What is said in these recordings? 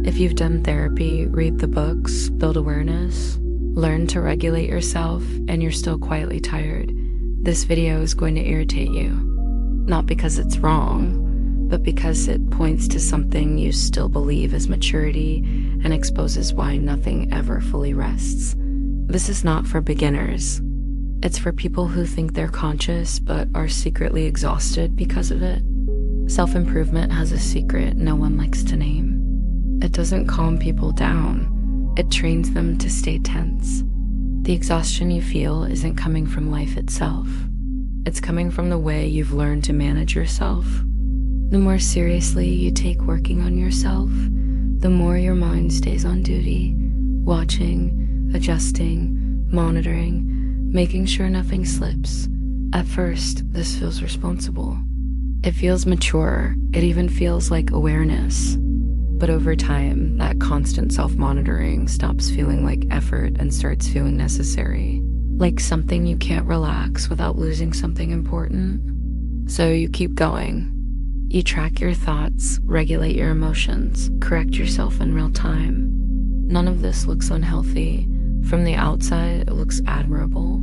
If you've done therapy, read the books, build awareness, learn to regulate yourself, and you're still quietly tired, this video is going to irritate you. Not because it's wrong, but because it points to something you still believe is maturity and exposes why nothing ever fully rests. This is not for beginners. It's for people who think they're conscious but are secretly exhausted because of it. Self-improvement has a secret no one likes to name. It doesn't calm people down. It trains them to stay tense. The exhaustion you feel isn't coming from life itself. It's coming from the way you've learned to manage yourself. The more seriously you take working on yourself, the more your mind stays on duty, watching, adjusting, monitoring, making sure nothing slips. At first, this feels responsible. It feels mature. It even feels like awareness. But over time, that constant self-monitoring stops feeling like effort and starts feeling necessary, like something you can't relax without losing something important. So you keep going. You track your thoughts, regulate your emotions, correct yourself in real time. None of this looks unhealthy. From the outside, it looks admirable.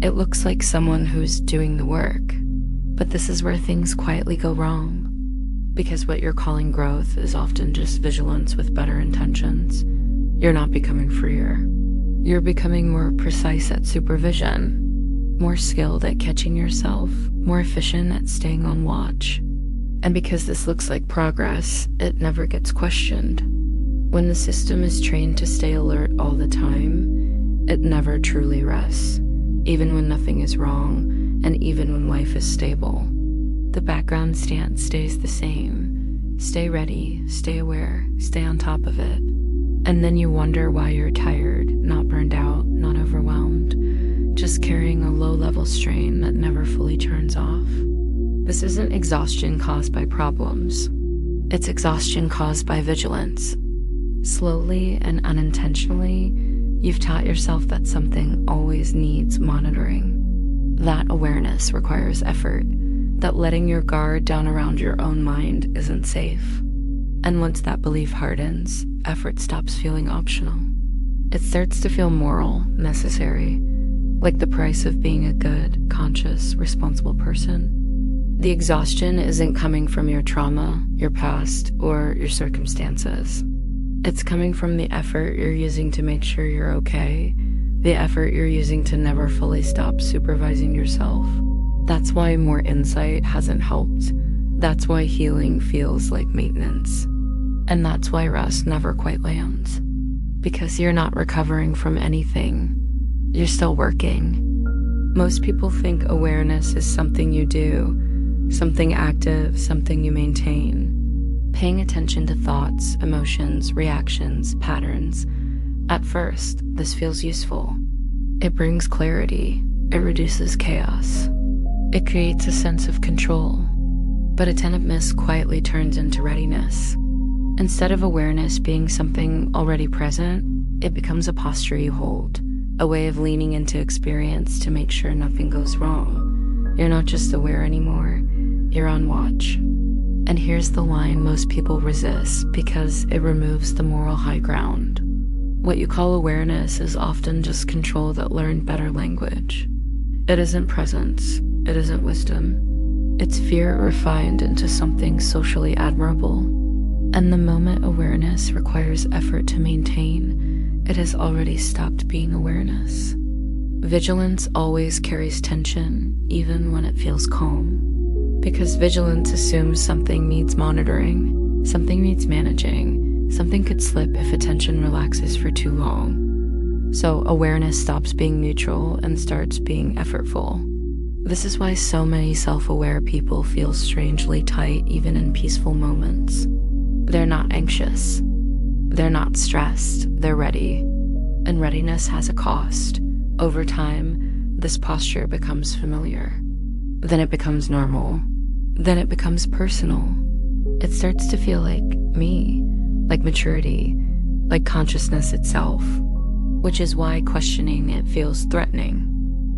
It looks like someone who's doing the work. But this is where things quietly go wrong. Because what you're calling growth is often just vigilance with better intentions. You're not becoming freer. You're becoming more precise at supervision, more skilled at catching yourself, more efficient at staying on watch. And because this looks like progress, it never gets questioned. When the system is trained to stay alert all the time, it never truly rests, even when nothing is wrong and even when life is stable. The background stance stays the same. Stay ready, stay aware, stay on top of it. And then you wonder why you're tired, not burned out, not overwhelmed, just carrying a low-level strain that never fully turns off. This isn't exhaustion caused by problems. It's exhaustion caused by vigilance. Slowly and unintentionally, you've taught yourself that something always needs monitoring. That awareness requires effort. That letting your guard down around your own mind isn't safe. And once that belief hardens, effort stops feeling optional. It starts to feel moral, necessary, like the price of being a good, conscious, responsible person. The exhaustion isn't coming from your trauma, your past, or your circumstances. It's coming from the effort you're using to make sure you're okay, the effort you're using to never fully stop supervising yourself. That's why more insight hasn't helped. That's why healing feels like maintenance. And that's why rest never quite lands. Because you're not recovering from anything. You're still working. Most people think awareness is something you do, something active, something you maintain. Paying attention to thoughts, emotions, reactions, patterns. At first, this feels useful. It brings clarity. It reduces chaos. It creates a sense of control, but attentiveness quietly turns into readiness. Instead of awareness being something already present, it becomes a posture you hold, a way of leaning into experience to make sure nothing goes wrong. You're not just aware anymore, you're on watch. And here's the line most people resist because it removes the moral high ground. What you call awareness is often just control that learned better language. It isn't presence. It isn't wisdom. It's fear refined into something socially admirable. And the moment awareness requires effort to maintain, it has already stopped being awareness. Vigilance always carries tension, even when it feels calm. Because vigilance assumes something needs monitoring, something needs managing, something could slip if attention relaxes for too long. So awareness stops being neutral and starts being effortful. This is why so many self-aware people feel strangely tight even in peaceful moments. They're not anxious. They're not stressed. They're ready. And readiness has a cost. Over time, this posture becomes familiar. Then it becomes normal. Then it becomes personal. It starts to feel like me, like maturity, like consciousness itself, which is why questioning it feels threatening.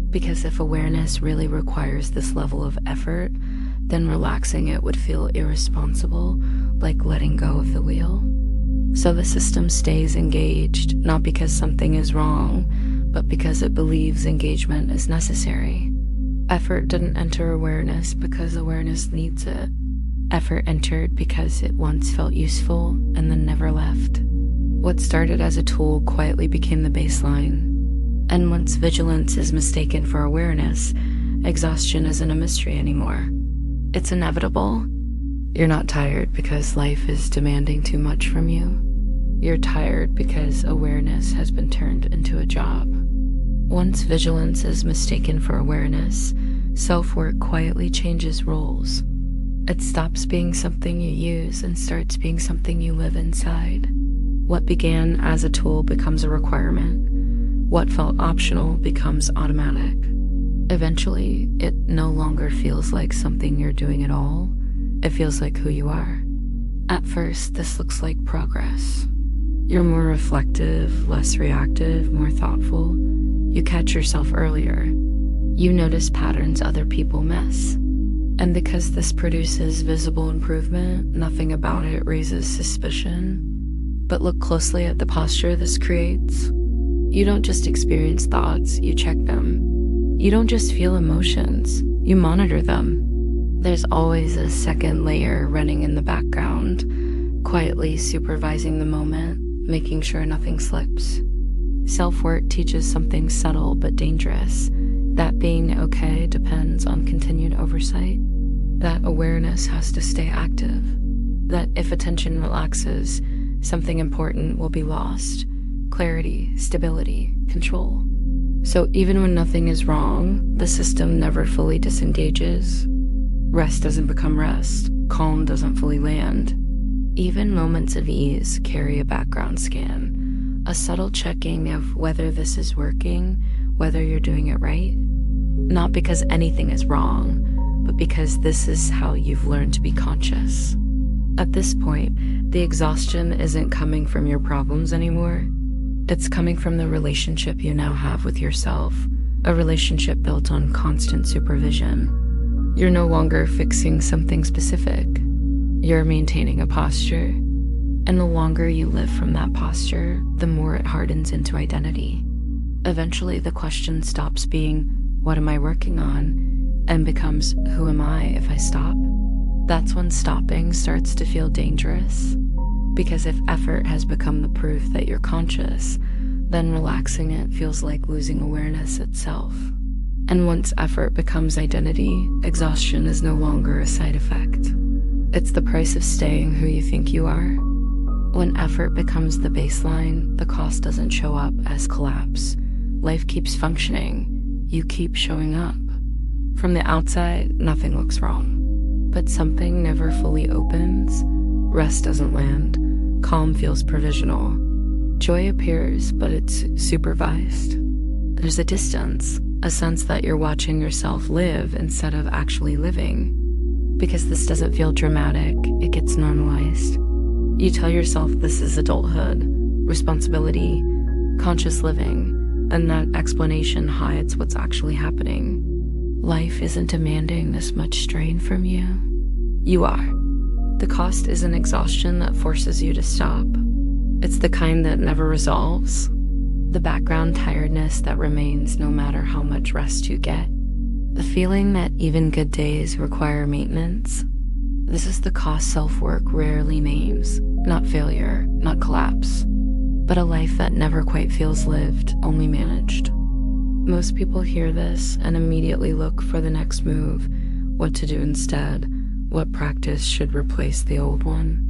Because if awareness really requires this level of effort, then relaxing it would feel irresponsible, like letting go of the wheel. So the system stays engaged, not because something is wrong, but because it believes engagement is necessary. Effort didn't enter awareness because awareness needs it. Effort entered because it once felt useful and then never left. What started as a tool quietly became the baseline. And once vigilance is mistaken for awareness, exhaustion isn't a mystery anymore. It's inevitable. You're not tired because life is demanding too much from you. You're tired because awareness has been turned into a job. Once vigilance is mistaken for awareness, self-work quietly changes roles. It stops being something you use and starts being something you live inside. What began as a tool becomes a requirement. What felt optional becomes automatic. Eventually, it no longer feels like something you're doing at all. It feels like who you are. At first, this looks like progress. You're more reflective, less reactive, more thoughtful. You catch yourself earlier. You notice patterns other people miss. And because this produces visible improvement, nothing about it raises suspicion. But look closely at the posture this creates. You don't just experience thoughts, you check them. You don't just feel emotions, you monitor them. There's always a second layer running in the background, quietly supervising the moment, making sure nothing slips. Self-work teaches something subtle but dangerous. That being okay depends on continued oversight. That awareness has to stay active. That if attention relaxes, something important will be lost. Clarity, stability, control. So even when nothing is wrong, the system never fully disengages. Rest doesn't become rest. Calm doesn't fully land. Even moments of ease carry a background scan, a subtle checking of whether this is working, whether you're doing it right. Not because anything is wrong, but because this is how you've learned to be conscious. At this point, the exhaustion isn't coming from your problems anymore. It's coming from the relationship you now have with yourself, a relationship built on constant supervision. You're no longer fixing something specific. You're maintaining a posture. And the longer you live from that posture, the more it hardens into identity. Eventually, the question stops being, what am I working on? And becomes, who am I if I stop? That's when stopping starts to feel dangerous. Because if effort has become the proof that you're conscious, then relaxing it feels like losing awareness itself. And once effort becomes identity, exhaustion is no longer a side effect. It's the price of staying who you think you are. When effort becomes the baseline, the cost doesn't show up as collapse. Life keeps functioning. You keep showing up. From the outside, nothing looks wrong. But something never fully opens. Rest doesn't land. Calm feels provisional. Joy appears, but it's supervised. There's a distance, a sense that you're watching yourself live instead of actually living. Because this doesn't feel dramatic, it gets normalized. You tell yourself this is adulthood, responsibility, conscious living, and that explanation hides what's actually happening. Life isn't demanding this much strain from you. You are. The cost isn't exhaustion that forces you to stop. It's the kind that never resolves. The background tiredness that remains no matter how much rest you get. The feeling that even good days require maintenance. This is the cost self-work rarely names. Not failure, not collapse, but a life that never quite feels lived, only managed. Most people hear this and immediately look for the next move, what to do instead. What practice should replace the old one?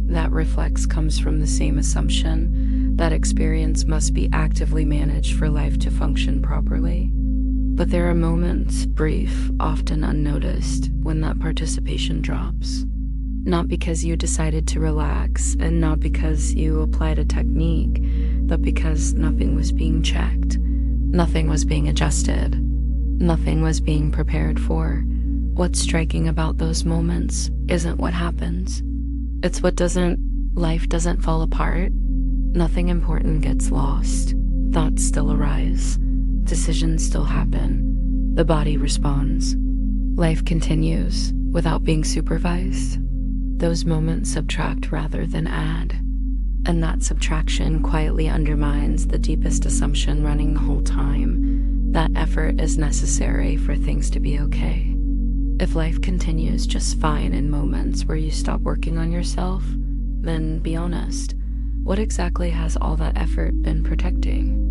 That reflex comes from the same assumption that experience must be actively managed for life to function properly. But there are moments, brief, often unnoticed, when that participation drops. Not because you decided to relax, and not because you applied a technique, but because nothing was being checked. Nothing was being adjusted. Nothing was being prepared for. What's striking about those moments isn't what happens. It's what doesn't. Life doesn't fall apart. Nothing important gets lost. Thoughts still arise. Decisions still happen. The body responds. Life continues without being supervised. Those moments subtract rather than add. And that subtraction quietly undermines the deepest assumption running the whole time: that effort is necessary for things to be okay. If life continues just fine in moments where you stop working on yourself, then be honest. What exactly has all that effort been protecting?